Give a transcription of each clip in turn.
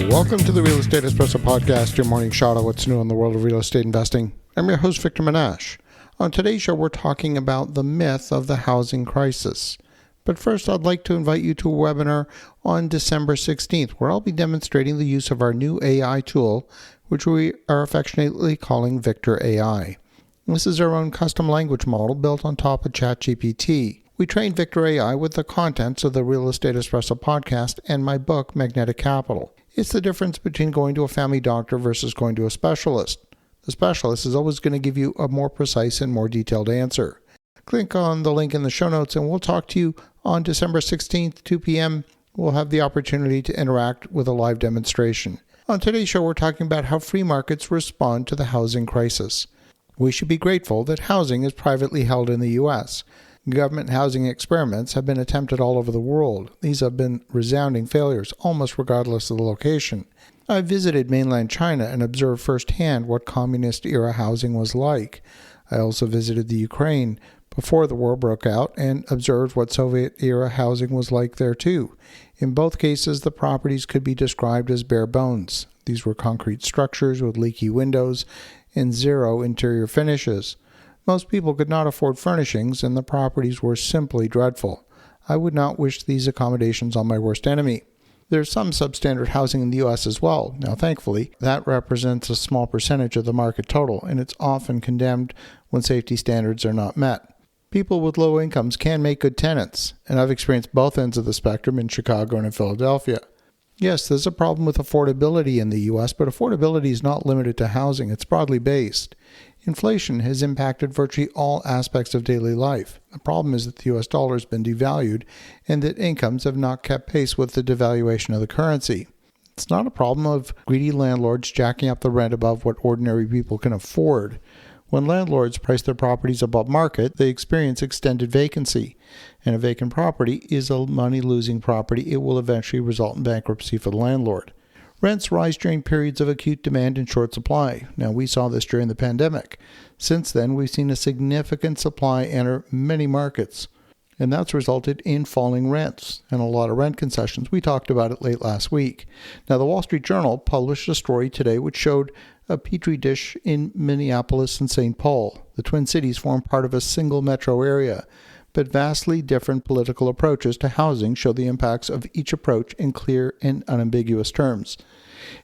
Welcome to the Real Estate Espresso Podcast, your morning shot of what's new in the world of real estate investing. I'm your host, Victor Menashe. On today's show, we're talking about the myth of the housing crisis. But first, I'd like to invite you to a webinar on December 16th, where I'll be demonstrating the use of our new AI tool, which we are affectionately calling Victor AI. This is our own custom language model built on top of ChatGPT. We trained Victor AI with the contents of the Real Estate Espresso podcast and my book, Magnetic Capital. It's the difference between going to a family doctor versus going to a specialist. The specialist is always going to give you a more precise and more detailed answer. Click on the link in the show notes and we'll talk to you on December 16th, 2 p.m. We'll have the opportunity to interact with a live demonstration. On today's show, we're talking about how free markets respond to the housing crisis. We should be grateful that housing is privately held in the U.S. Government housing experiments have been attempted all over the world. These have been resounding failures, almost regardless of the location. I visited mainland China and observed firsthand what communist-era housing was like. I also visited the Ukraine before the war broke out and observed what Soviet-era housing was like there too. In both cases, the properties could be described as bare bones. These were concrete structures with leaky windows and zero interior finishes. Most people could not afford furnishings, and the properties were simply dreadful. I would not wish these accommodations on my worst enemy. There's some substandard housing in the U.S. as well. Now, thankfully, that represents a small percentage of the market total, and it's often condemned when safety standards are not met. People with low incomes can make good tenants, and I've experienced both ends of the spectrum in Chicago and in Philadelphia. Yes, there's a problem with affordability in the U.S., but affordability is not limited to housing. It's broadly based. Inflation has impacted virtually all aspects of daily life. The problem is that the U.S. dollar has been devalued and that incomes have not kept pace with the devaluation of the currency. It's not a problem of greedy landlords jacking up the rent above what ordinary people can afford. When landlords price their properties above market, they experience extended vacancy. And a vacant property is a money-losing property. It will eventually result in bankruptcy for the landlord. Rents rise during periods of acute demand and short supply. Now, we saw this during the pandemic. Since then, we've seen a significant supply enter many markets, and that's resulted in falling rents and a lot of rent concessions. We talked about it late last week. Now, the Wall Street Journal published a story today which showed a petri dish in Minneapolis and St. Paul. The Twin Cities form part of a single metro area, but vastly different political approaches to housing show the impacts of each approach in clear and unambiguous terms.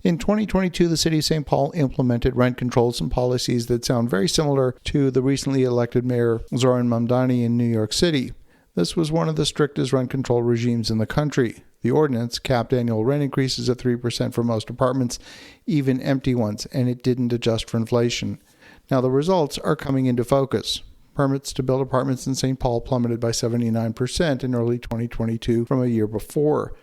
In 2022, the city of St. Paul implemented rent controls and policies that sound very similar to the recently elected mayor Zoran Mamdani in New York City. This was one of the strictest rent control regimes in the country. The ordinance capped annual rent increases at 3% for most apartments, even empty ones, and it didn't adjust for inflation. Now the results are coming into focus. Permits to build apartments in St. Paul plummeted by 79% in early 2022 from a year before.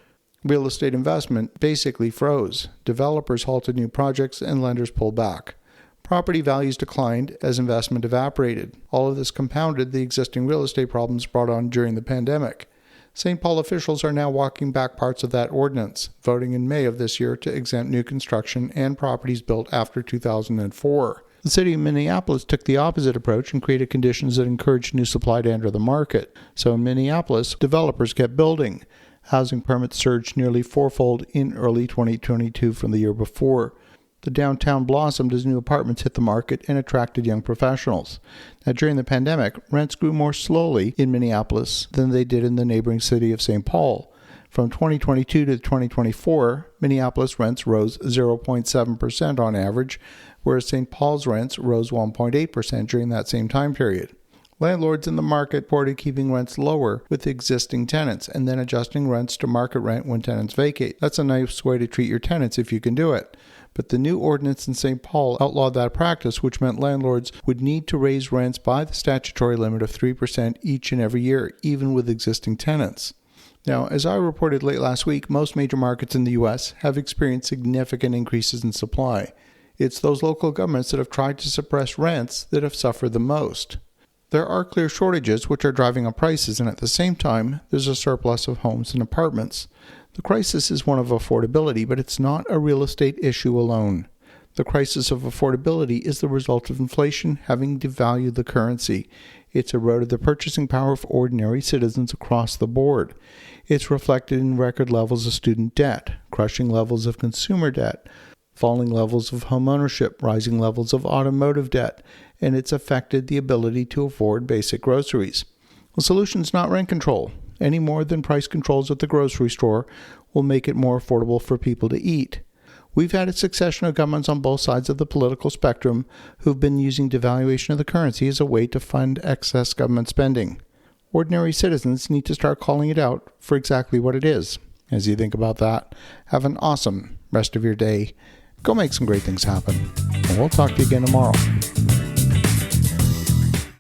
Real estate investment basically froze. Developers halted new projects and lenders pulled back. Property values declined as investment evaporated. All of this compounded the existing real estate problems brought on during the pandemic. St. Paul officials are now walking back parts of that ordinance, voting in May of this year to exempt new construction and properties built after 2004. The city of Minneapolis took the opposite approach and created conditions that encouraged new supply to enter the market. So in Minneapolis, developers kept building. Housing permits surged nearly fourfold in early 2022 from the year before. The downtown blossomed as new apartments hit the market and attracted young professionals. Now, during the pandemic, rents grew more slowly in Minneapolis than they did in the neighboring city of St. Paul. From 2022 to 2024, Minneapolis rents rose 0.7% on average, whereas St. Paul's rents rose 1.8% during that same time period. Landlords in the market reported keeping rents lower with existing tenants and then adjusting rents to market rent when tenants vacate. That's a nice way to treat your tenants if you can do it. But the new ordinance in St. Paul outlawed that practice, which meant landlords would need to raise rents by the statutory limit of 3% each and every year, even with existing tenants. Now, as I reported late last week, most major markets in the U.S. have experienced significant increases in supply. It's those local governments that have tried to suppress rents that have suffered the most. There are clear shortages which are driving up prices, and at the same time, there's a surplus of homes and apartments. The crisis is one of affordability, but it's not a real estate issue alone. The crisis of affordability is the result of inflation having devalued the currency. It's eroded the purchasing power of ordinary citizens across the board. It's reflected in record levels of student debt, crushing levels of consumer debt, falling levels of home ownership, rising levels of automotive debt, and it's affected the ability to afford basic groceries. The solution is not rent control, any more than price controls at the grocery store will make it more affordable for people to eat. We've had a succession of governments on both sides of the political spectrum who've been using devaluation of the currency as a way to fund excess government spending. Ordinary citizens need to start calling it out for exactly what it is. As you think about that, have an awesome rest of your day. Go make some great things happen. And we'll talk to you again tomorrow.